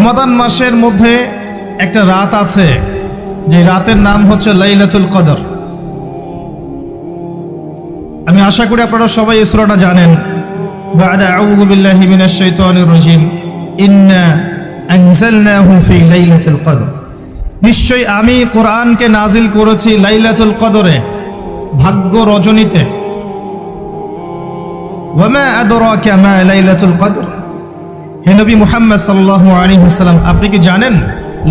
রমাদান মাসের মধ্যে একটা রাত আছে, যে রাতের নাম হচ্ছে লাইলাতুল কদর। আমি আশা করি আপনারা সবাই এই সূরাটা জানেন। বা'দা আউযু বিল্লাহি মিনাশ শাইতানির রাজীম, ইন্না আনজালনাহু ফি লাইলাতুল কদর। নিশ্চয়ই আমি কোরআনকে নাজিল করেছি লাইলাতুল কদরে, ভাগ্য রজনীতে। ওয়া মা আদরাকা মা লাইলাতুল কদর। হে নবী মুহাম্মদ সাল্লাল্লাহু আলাইহি ওয়াসাল্লাম, আপনি কি জানেন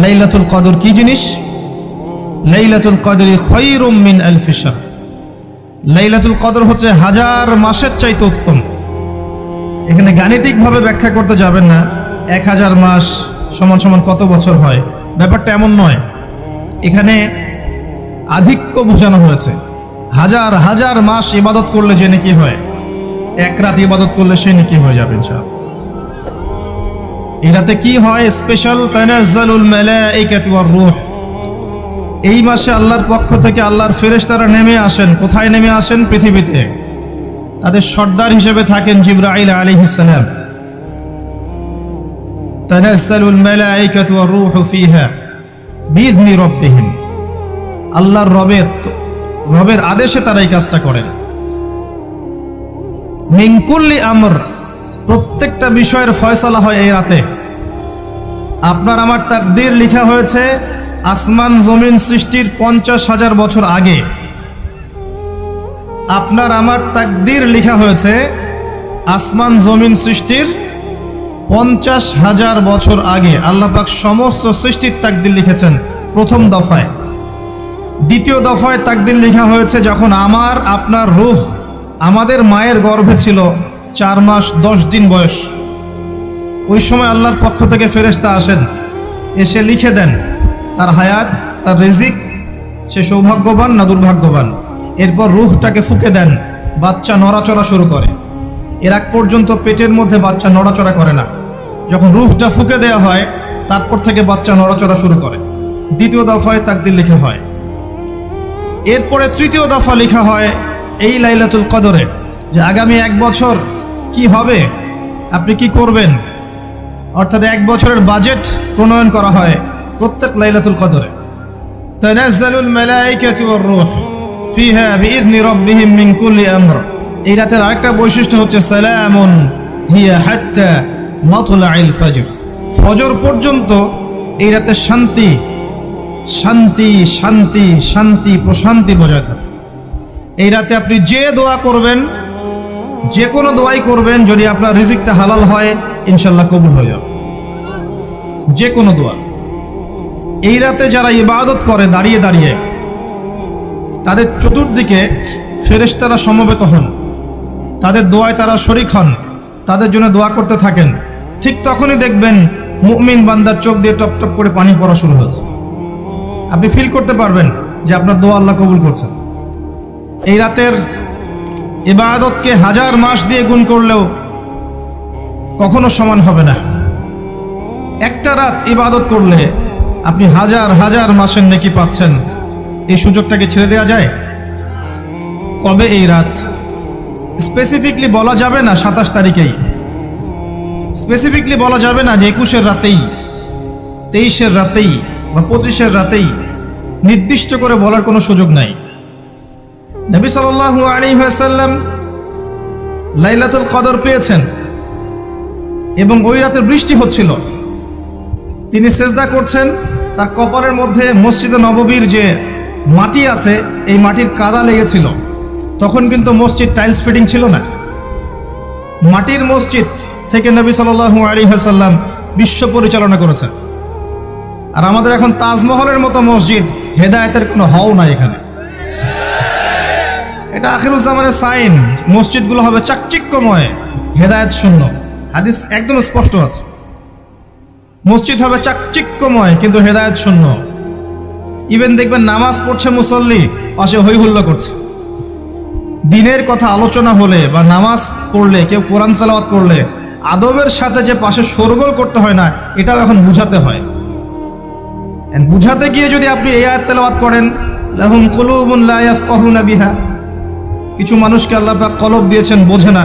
লাইলাতুল কদর কি জিনিস? লাইলাতুল কদরি খায়রুম মিন আলফি শাহর। লাইলাতুল কদর হচ্ছে হাজার মাসের চাইতে উত্তম। এখানে গাণিতিকভাবে ব্যাখ্যা করতে যাবেন না 1000 মাস সমান সমান কত বছর হয়, ব্যাপারটা এমন নয়। এখানে আধিক্য বোঝানো হয়েছে। হাজার হাজার মাস ইবাদত করলে যে নেকি হয়, এক রাত ইবাদত করলে সে নেকি হয়ে যাবে ইনশাআল্লাহ। এই রাতে কি হয়? স্পেশাল তানাজ্জালুল মালাইকাতু ওয়ার রূহ। এই মাসে আল্লাহর পক্ষ থেকে আল্লাহর ফেরেশতারা নেমে আসেন। কোথায় নেমে আসেন? পৃথিবীতে। তাদের সর্দার হিসেবে থাকেন জিবরাইল আলাইহিস সালাম। তানাজ্জালুল মালাইকাতু ওয়ার রূহু ফিহা বিইذনি রাব্বিহিম। আল্লাহর রবের আদেশে তারা এই কাজটা করেন। মিন কুল্লি আমর, প্রত্যেকটা বিষয়ের ফয়সালা হয় এই রাতে। আপনার আমার তাকদীর লেখা হয়েছে আসমান জমিন সৃষ্টির 50,000 বছর আগে। আপনার আমার তাকদীর লেখা হয়েছে আসমান জমিন সৃষ্টির 50,000 বছর আগে। আল্লাহ পাক সমস্ত সৃষ্টির তাকদীর লিখেছেন প্রথম দফায়। দ্বিতীয় দফায় তাকদীর লেখা হয়েছে যখন আমার আপনার রূহ আমাদের মায়ের গর্ভে ছিল 4 মাস 10 দিন বয়স। ওই সময় আল্লাহর পক্ষ থেকে ফেরেশতা আসেন, এসে লিখে দেন তার হায়াত, তার রিজিক, সে সৌভাগ্যবান না দুর্ভাগ্যবান। এরপর রূহটাকে ফুঁকে দেন, বাচ্চা নড়াচড়া শুরু করে। এর আগ পর্যন্ত পেটের মধ্যে বাচ্চা নড়াচড়া করে না। যখন রূহটা ফুঁকে দেওয়া হয় তারপর থেকে বাচ্চা নড়াচড়া শুরু করে। দ্বিতীয় দফায় তাকদীর লেখা হয়। এরপরে তৃতীয় দফা লেখা হয় এই লাইলাতুল কদরে, যে আগামী 1 বছর কি হবে, আপনি কি করবেন। অর্থাৎ 1 বছরের বাজেট প্রণয়ন করা হয় প্রত্যেক লাইলাতুল কদরে। তানাজ্জালুল মালাইকাতু ওয়ার রূহ ফিহা বিইذনি রাব্বিহিম মিন কুল্লি আমর। এই রাতের আরেকটা বৈশিষ্ট্য হচ্ছে সালামুন হিয়া হাত্তা মাতলাইল ফজর। ফজর পর্যন্ত এই রাতে শান্তি শান্তি শান্তি শান্তি প্রশান্তি বজায় থাকে। এই রাতে আপনি যে দোয়া করবেন, যে কোনো দোয়াই করবেন, যদি আপনার রিজিকটা হালাল হয় ইনশাআল্লাহ কবুল হয়ে যাবে। যে কোনো দোয়া। এই রাতে যারা ইবাদত করে দাঁড়িয়ে দাঁড়িয়ে, তাদের চতুর্দিকে ফেরেশতারা সমবেত হন, তাদের দোয়ায় তারা শরীক হন, তাদের জন্য দোয়া করতে থাকেন। ঠিক তখনই দেখবেন মুমিন বান্দার চোখ দিয়ে টপ টপ করে পানি পড়া শুরু হয়েছে। আপনি ফিল করতে পারবেন যে আপনার দোয়া আল্লাহ কবুল করছেন। এই রাতের ইবাদতকে 1000 মাস দিয়ে গুণ করলেও কখনো সমান হবে না। একটা রাত ইবাদত করলে আপনি হাজার হাজার মাসের নেকি পাচ্ছেন। এই সুযোগটাকে ছেড়ে দেওয়া যায়? কবে এই রাত স্পেসিফিকলি বলা যাবে না 27 তারিখেই, স্পেসিফিকলি বলা যাবে না যে 21-এর রাতেই, 23-এর রাতেই বা 25-এর রাতেই। নির্দিষ্ট করে বলার কোনো সুযোগ নাই। নবী সাল্লাল্লাহু আলাইহি ওয়াসাল্লাম লাইলাতুল কদর পেয়েছেন এবং ওই রাতে বৃষ্টি হচ্ছিল। তিনি সেজদা করছেন, তার কপালের মধ্যে মসজিদে নববীর যে মাটি আছে এই মাটির কাদা লেগেছিল। তখন কিন্তু মসজিদ টাইলস ফিটিং ছিল না। মাটির মসজিদ থেকে নবী সাল্লাল্লাহু আলাইহি ওয়াসাল্লাম বিশ্ব পরিচালনা করেছেন। আর আমাদের এখন তাজমহলের মতো মসজিদ, হেদায়েতের কোনো হও নাই এখানে। এটা আখিরুজ্জামানের সাইন। মসজিদগুলো হবে চাকচিক্যময়, হেদায়েত শূন্য। হাদিস একদম স্পষ্ট আছে, মসজিদ হবে চাকচিক্যময় কিন্তু হেদায়েত শূন্য। ইভেন দেখবেন নামাজ পড়ছে মুসল্লি, পাশে হই হুল্লা করছে। দিনের কথা আলোচনা হলে বা নামাজ পড়লে, কেউ কোরআন তেলাওয়াত করলে আদবের সাথে যে পাশে শোরগোল করতে হয় না, এটাও এখন বুঝাতে হয়। বুঝাতে গিয়ে যদি আপনি এই আয়াত তেলাওয়াত করেন, লাহুম কুলুবুন লা ইয়াফকাহুনা বিহা, কিছু মানুষকে আল্লাহ পাক কলব দিয়েছেন, বোঝে না।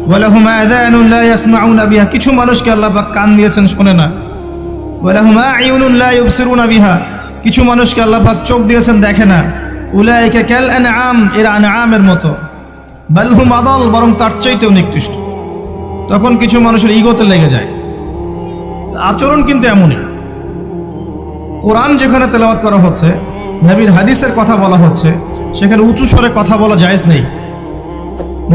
ওয়ালাহুম আযানুন লা ইয়াসমাউনা বিহা, কিছু মানুষকে আল্লাহ পাক কান দিয়েছেন, শোনে না। ওয়ালাহুম আ'ইউনুন লা ইউবসিরুনা বিহা, কিছু মানুষকে আল্লাহ পাক চোখ দিয়েছেন দেখে না। উলাইকা কাল আনআম, এরা আনআমের মতো। বাল হুম আদাল, বরং তার চাইতেও নিকৃষ্ট। তখন কিছু মানুষের ইগোতে লেগে যায়। আচরণ কিন্তু এমনই। কোরআন যেখানে তেলাওয়াত করা হচ্ছে, নবীর হাদিসের কথা বলা হচ্ছে, সেখানে উঁচু স্বরে কথা বলা জায়েজ নেই।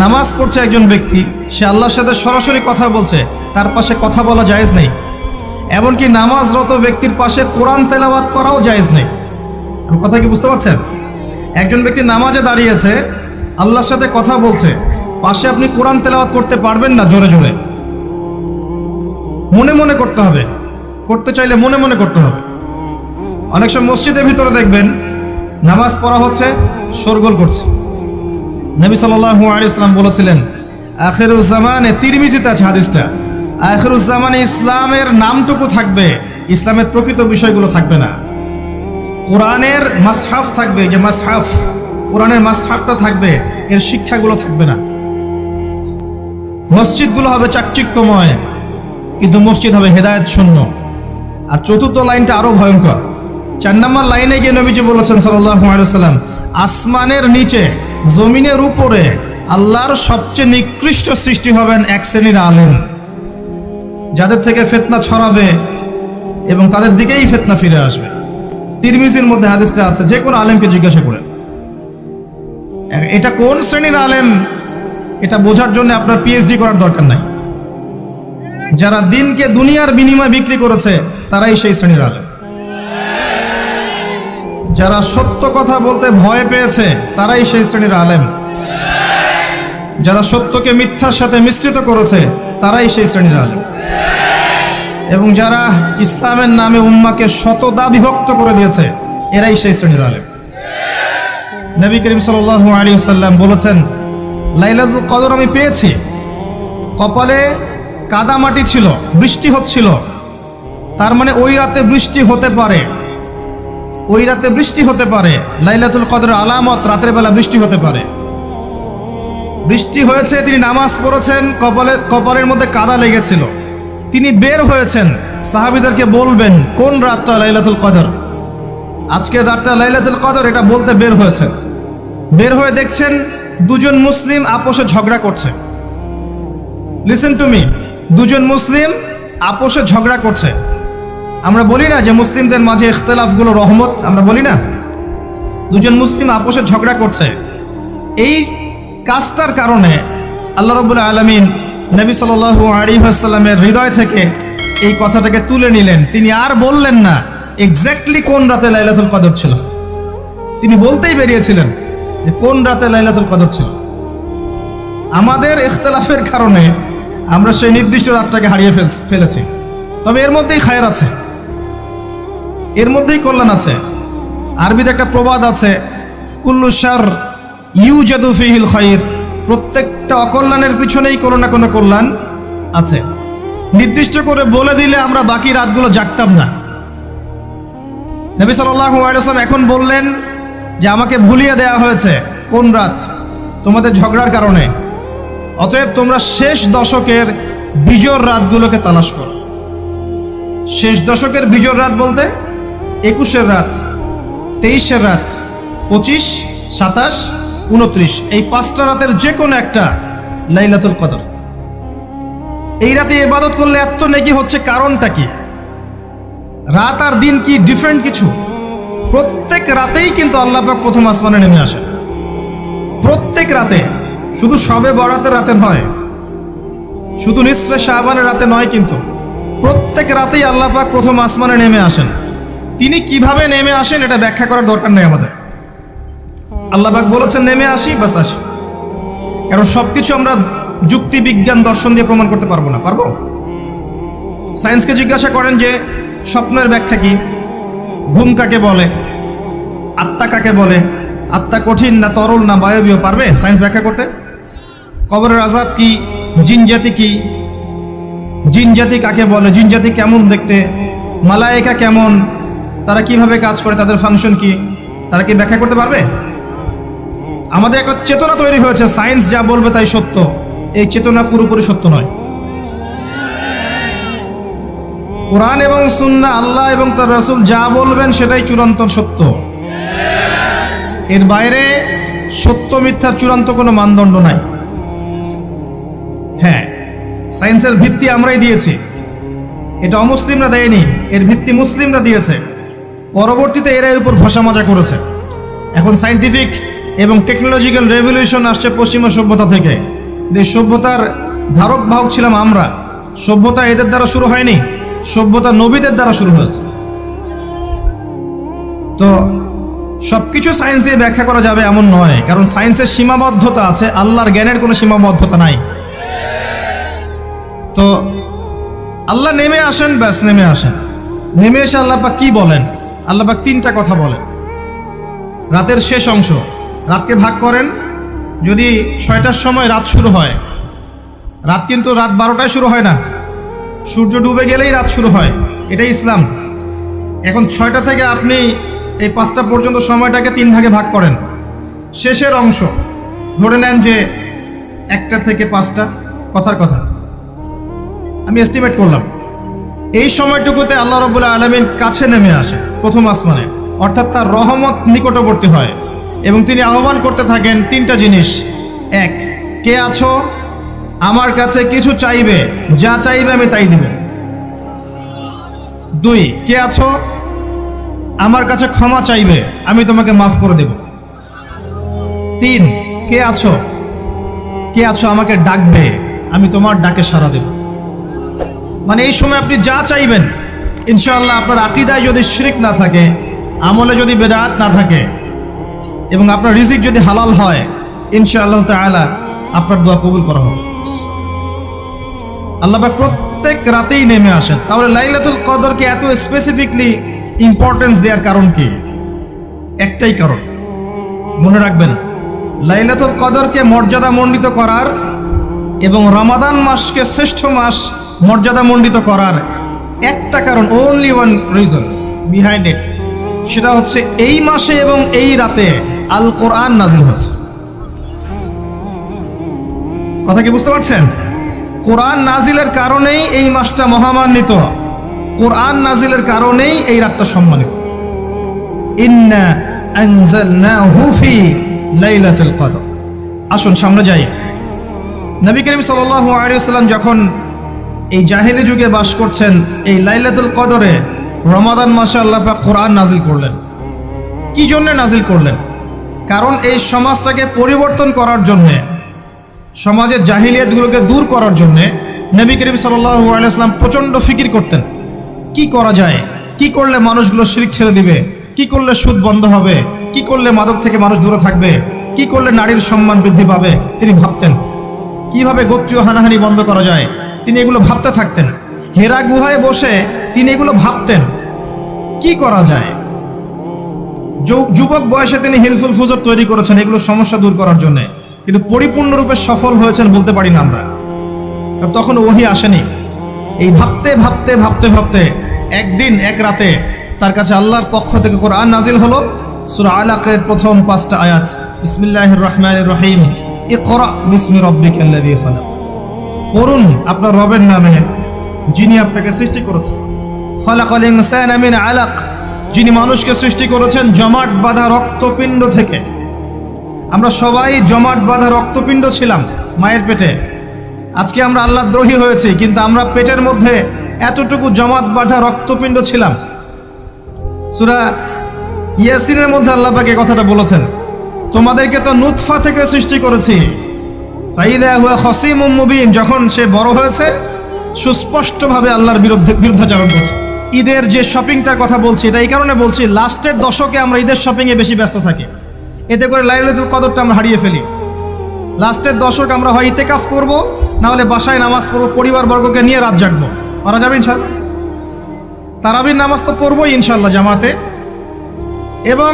নামাজ পড়ছে একজন ব্যক্তি, সে আল্লাহর সাথে সরাসরি কথা বলছে, তার পাশে কথা বলা জায়েজ নেই। এমনকি নামাজরত ব্যক্তির পাশে কোরআন তেলাওয়াত করাও জায়েজ নেই। আমি কথা কি বুঝতে পারছেন? একজন ব্যক্তি নামাজে দাঁড়িয়েছে, আল্লাহর সাথে কথা বলছে, পাশে আপনি কোরআন তেলাওয়াত করতে পারবেন না জোরে জোরে। মনে মনে করতে হবে, করতে চাইলে মনে মনে করতে হবে। অনেক সময় মসজিদের ভিতরে দেখবেন নামাজ পড়া হচ্ছে, শোরগোল করছে। নবী সাল্লাল্লাহু আলাইহি ওয়াসাল্লাম বলেছিলেন, আখিরুজ জামানে, তিরমিজিতে আছে হাদিসটা, আখিরুজ জামানে ইসলামের নামটুকু থাকবে, ইসলামের প্রকৃত বিষয়গুলো থাকবে না। কোরআনের মাসহাফ থাকবে, যে মাসহাফ, কোরআনের মাসহাফটা থাকবে, এর শিক্ষাগুলো থাকবে না। মসজিদগুলো হবে চাকচিক্যময়, কিন্তু মসজিদ হবে হেদায়েত শূন্য। আর চতুর্থ লাইনটা আরো ভয়ঙ্কর। 4 নম্বর লাইনে গিয়ে নবীজি বলেছেন সাল্লাল্লাহু আলাইহি ওয়াসাল্লাম, আসমানের নিচে জমিনের উপরে আল্লাহর সবচেয়ে নিকৃষ্ট সৃষ্টি হবেন এক শ্রেণীর আলেম, যাদের থেকে ফিতনা ছড়াবে এবং তাদের দিকেই ফিতনা ফিরে আসবে। তিরমিজির মধ্যে হাদিসটা আছে, যে কোনো আলেমকে জিজ্ঞাসা করেন এটা কোন শ্রেণীর আলেম, এটা বোঝার জন্য আপনার পিএইচডি করার দরকার নাই। যারা দিনকে দুনিয়ার বিনিময়ে বিক্রি করেছে, তারাই সেই শ্রেণীর আলেম। যারা সত্য কথা বলতে ভয় পেয়েছে, তারাই সেই শ্রেণীর আলেম। যারা সত্যকে মিথ্যার সাথে মিশ্রিত করেছে, তারাই সেই শ্রেণীর আলেম। এবং যারা ইসলামের নামে উম্মাকে শতদা বিভক্ত করে দিয়েছে, এরাই সেই শ্রেণীর আলেম। নবী করিম সাল্লাল্লাহু আলাইহি ওয়াসাল্লাম বলেছেন, লাইলাতুল কদর আমি পেয়েছি, কপালে কাদামাটি ছিল, বৃষ্টি হচ্ছিল, তার মানে ওই রাতে বৃষ্টি হতে পারে, ওই রাতে বৃষ্টি হতে পারে। লাইলাতুল কদরের আলামত, রাতের বেলা বৃষ্টি হতে পারে। বৃষ্টি হয়েছে, তিনি নামাজ পড়েছেন, কপালের মধ্যে কাদা লেগেছিল, তিনি বের হয়েছেন, সাহাবীদেরকে বলবেন কোন রাতটা লাইলাতুল কদর, আজকের রাতটা লাইলাতুল কদর, এটা বলতে বের হয়েছেন। বের হয়ে দেখছেন দুজন মুসলিম আপোষে ঝগড়া করছে। লিসেন টু মি, দুজন মুসলিম আপোষে ঝগড়া করছে। আমরা বলি না যে মুসলিমদের মাঝে ইখতিলাফগুলো রহমত, আমরা বলি না? দুজন মুসলিম আপোষে ঝগড়া করছে, এই কাজটার কারণে আল্লাহ রাব্বুল আলামিন নবী সাল্লাল্লাহু আলাইহি ওয়াসাল্লামের হৃদয় থেকে এই কথাটাকে তুলে নিলেন। তিনি আর বললেন না এক্স্যাক্টলি কোন রাতে লাইলাতুল কদর ছিল, তিনি বলতেই বেরিয়েছিলেন যে কোন রাতে লাইলাতুল কদর ছিল। আমাদের ইখতিলাফের কারণে আমরা সেই নির্দিষ্ট রাতটাকে হারিয়ে ফেলেছি। তবে এর মধ্যেই খায়ের আছে, এর মধ্যেই কল্যাণ আছে। আরবিতে একটা প্রবাদ আছে, কুল্লু শার ইউজাদু ফিহিল খায়র, প্রত্যেকটা অকল্যাণের পিছনেই কোনো না কোনো কল্যাণ আছে। নির্দিষ্ট করে বলে দিলে আমরা বাকি রাতগুলো জাগতাম না। নবী সাল্লাল্লাহু আলাইহি ওয়াসাল্লাম এখন বললেন যে আমাকে ভুলিয়ে দেয়া হয়েছে কোন রাত, তোমাদের ঝগড়ার কারণে। অতএব তোমরা শেষ দশকের বিজোড় রাতগুলোকে তালাশ করো। শেষ দশকের বিজোড় রাত বলতে 21-এর রাত, 23-এর রাত, 25, 27, 29, এই 5টা রাতের যে কোনো একটা লাইলাতুল কদর। এই রাতে ইবাদত করলে এত নেকি হচ্ছে, কারণটা কি? রাত আর দিন কি ডিফারেন্ট কিছু? প্রত্যেক রাতেই কিন্তু আল্লাহ পাক প্রথম আসমানে নেমে আসেন, প্রত্যেক রাতে, শুধু শবে বরাতের রাতে নয়, শুধু নিসফে শাবানের রাতে নয়, কিন্তু প্রত্যেক রাতেই আল্লাহ পাক প্রথম আসমানে নেমে আসেন। তিনি কিভাবে নেমে আসেন এটা ব্যাখ্যা করার দরকার নেই আমাদের। আল্লাহ পাক বলেছেন নেমে আসি, বাস আসি। কারণ সবকিছু আমরা যুক্তি, বিজ্ঞান, দর্শন দিয়ে প্রমাণ করতে পারবো না। পারবো? সায়েন্সকে জিজ্ঞাসা করেন যে স্বপ্নের ব্যাখ্যা কি, ঘুম কাকে বলে, আত্মা কাকে বলে, আত্মা কঠিন না তরল না বায়বীয়, পারবে সায়েন্স ব্যাখ্যা করতে? কবরের আযাব কি, জিন জাতি কি, জিন জাতি কাকে বলে, জিন জাতি কেমন দেখতে, মালায়েকা কেমন, তারা কিভাবে কাজ করে, তাদের ফাংশন কি, তারা কি ব্যাখ্যা করতে পারবে? আমাদের একটা চেতনা তৈরি হয়েছে, সায়েন্স যা বলবে তাই সত্য। এই চেতনা পুরোপুরি সত্য নয়। কোরআন এবং সুন্নাহ, আল্লাহ এবং তার রাসূল যা বলবেন সেটাই চূড়ান্ত সত্য। এর বাইরে সত্য মিথ্যার চূড়ান্ত কোনো মানদণ্ড নাই। হ্যাঁ, সায়েন্সের ভিত্তি আমরাই দিয়েছি, এটা অমুসলিমরা দেয়নি, এর ভিত্তি মুসলিমরা দিয়েছে। পরবর্তীতে এরা এর উপর ঘষা মাজা করেছে। এখন সায়েন্টিফিক এবং টেকনোলজিক্যাল রেভলিউশন আসছে পশ্চিমা সভ্যতা থেকে। এই সভ্যতার ধারক বাহক ছিলাম আমরা। সভ্যতা এদের দ্বারা শুরু হয়নি, সভ্যতা নবীদের দ্বারা শুরু হয়েছে। তো সবকিছু সায়েন্স দিয়ে ব্যাখ্যা করা যাবে এমন নয়, কারণ সায়েন্সের সীমাবদ্ধতা আছে, আল্লাহর জ্ঞানের কোনো সীমাবদ্ধতা নাই। তো আল্লাহ নেমে আসেন, ব্যাস নেমে আসেন। নেমে এসে আল্লাহ পাক কি বলেন? আল্লাহ পাক তিনটা কথা বলেন। রাতের শেষ অংশ, রাতকে ভাগ করেন। যদি 6টার সময় রাত শুরু হয়, রাত কিন্তু রাত 12টায় শুরু হয় না, সূর্য ডুবে গেলেই রাত শুরু হয়, এটাই ইসলাম। এখন 6টা থেকে আপনি এই 5টা পর্যন্ত সময়টাকে 3 ভাগে ভাগ করেন। শেষের অংশ ধরে নেন যে 1টা থেকে 5টা, কথার কথা আমি এস্টিমেট করলাম। এই সময়টুকুতে আল্লাহ রাব্বুল আলামিন কাছে নেমে আসে প্রথম আসমানে, অর্থাৎ তার রহমত নিকটবর্তী হয় এবং তিনি আহ্বান করতে থাকেন 3টা জিনিস। 1, কে আছো? আমার কাছে কিছু চাইবে, যা চাইবে আমি তাই দিব। 2, কে আছো? আমার কাছে ক্ষমা চাইবে, আমি তোমাকে মাফ করে দেব। 3, কে আছো? কে আছো আমাকে ডাকবে, আমি তোমার ডাকে সাড়া দেব। মানে এই সময় আপনি যা চাইবেন ইনশাআল্লাহ, আপনার আকীদায় যদি শিরক না থাকে, আমলে যদি বেদাত না থাকে এবং আপনার রিজিক যদি হালাল হয়, ইনশাআল্লাহ তাআলা আপনার দোয়া কবুল করা হবে। আল্লাহ পাক প্রত্যেক রাতেই নেমে আসেন। তাহলে লাইলাতুল কদরকে এত স্পেসিফিকলি ইম্পর্টেন্স দেওয়ার কারণ কি? একটাই কারণ, মনে রাখবেন, লাইলাতুল কদরকে মর্যাদামণ্ডিত করার এবং রমাদান মাসকে শ্রেষ্ঠ মাস মর্যাদামণ্ডিত করার একটা কারণ, only one reason behind it, সেটা হচ্ছে এই মাসে এবং এই রাতে আল কোরআন নাজিল হয়েছে। কথা কি বুঝতে পারছেন? কোরআন নাজিলের কারণেই এই মাসটা মহামান্বিত, কোরআন নাজিলের কারণেই এই রাতটা সম্মানিত। ইন্না আনজালনাহু ফি লাইলাতুল কদর। আসুন সামনে যাই। নবী করিম সাল্লাল্লাহু আলাইহি ওয়াসাল্লাম যখন এই জাহেলি যুগে বাস করছেন, এই লাইলাতুল কদরে রমাদান মাসে আল্লাহ পাক কোরআন নাজিল করলেন। কি জন্য নাজিল করলেন? কারণ এই সমাজটাকে পরিবর্তন করার জন্যে, সমাজের জাহিলিয়াতগুলোকে দূর করার জন্যে নবী করিম সাল্লাল্লাহু আলাইহি ওয়াসাল্লাম প্রচণ্ড ফিকির করতেন। কি করা যায়, কি করলে মানুষগুলো শিরক ছেড়ে দিবে, কি করলে সুদ বন্ধ হবে, কি করলে মাদক থেকে মানুষ দূরে থাকবে, কি করলে নারীর সম্মান বৃদ্ধি পাবে। তিনি ভাবতেন কিভাবে গোত্রীয় হানাহানি বন্ধ করা যায়, তিনি এগুলো ভাবতে থাকতেন। হেরা গুহায় বসে তিনি এগুলো ভাবতেন কি করা যায়। যুবক বয়সে তিনি হিলফুল ফুজর তৈরি করেছেন এগুলো সমস্যা দূর করার জন্য, কিন্তু পরিপূর্ণরূপে সফল হয়েছেন বলতে পারি না আমরা, কারণ তখন ওহী আসেনি। এই ভাবতে ভাবতে ভাবতে ভাবতে একদিন এক রাতে তার কাছে আল্লাহর পক্ষ থেকে কোরআন নাজিল হলো। সূরা আলাকের প্রথম 5টা আয়াত, বিসমিল্লাহির রহমানির রহিম, ইকরা বিসমি রাব্বিকাল্লাযী খালাক। পড়ুন আপনার রবের নামে, যিনি আপনাকে সৃষ্টি করেছেন। খালাকাল ইনসানা মিন আলাক, যিনি মানুষকে সৃষ্টি করেছেন জমাট বাঁধা রক্তপিণ্ড থেকে। আমরা সবাই জমাট বাঁধা রক্তপিণ্ড ছিলাম মায়ের পেটে। আজকে আমরা আল্লাহদ্রোহী হয়েছি, কিন্তু আমরা পেটের মধ্যে এতটুকু জমাট বাঁধা রক্তপিণ্ড ছিলাম। সূরা ইয়াসিনের মধ্যে আল্লাহ পাক এই কথাটা বলেছেন, তোমাদেরকে তো নুতফা থেকে সৃষ্টি করেছি, ফাইদা হুয়া খাসিমুম মুবিন, যখন সে বড় হয়েছে সুস্পষ্টভাবে আল্লাহর বিরুদ্ধাচরণ করছে। ঈদের যে শপিংটার কথা বলছি, এটা এই কারণে বলছি, লাস্টের দশকে আমরা ঈদের শপিংয়ে বেশি ব্যস্ত থাকি, এতে করে লাইলাতুল কদরটা আমরা হারিয়ে ফেলি। লাস্টের দশক আমরা হয় ইতেকাফ করব, না হলে বাসায় নামাজ পড়বো, পরিবারবর্গকে নিয়ে রাত জাগবো। পারা যাবে ইনশাআল্লাহ? তারাবির নামাজ তো পড়বোই ইনশাআল্লাহ জামাতে। এবং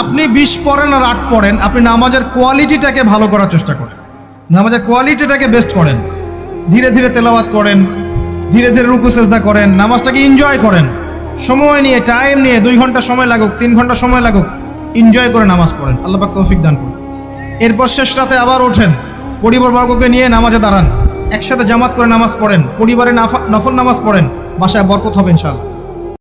আপনি 20 পড়েন আর 8 পড়েন, আপনি নামাজের কোয়ালিটিটাকে ভালো করার চেষ্টা করেন, নামাজের কোয়ালিটিটাকে বেস্ট করেন, ধীরে ধীরে তেলাওয়াত করেন, ধীরে ধীরে রুকু সেজদা করেন, নামাজটাকে এনজয় করেন, সময় নিয়ে, টাইম নিয়ে, 2 ঘন্টা সময় লাগুক, 3 ঘন্টা সময় লাগুক, এনজয় করে নামাজ পড়েন। আল্লাহ পাক তৌফিক দান করুন। এরপর শেষ রাতে আবার ওঠেন, পরিবারবর্গকে নিয়ে নামাজে দাঁড়ান, একসাথে জামাত করে নামাজ পড়েন, পরিবারে নফল নামাজ পড়েন, বাসায় বরকত হবে ইনশাআল্লাহ।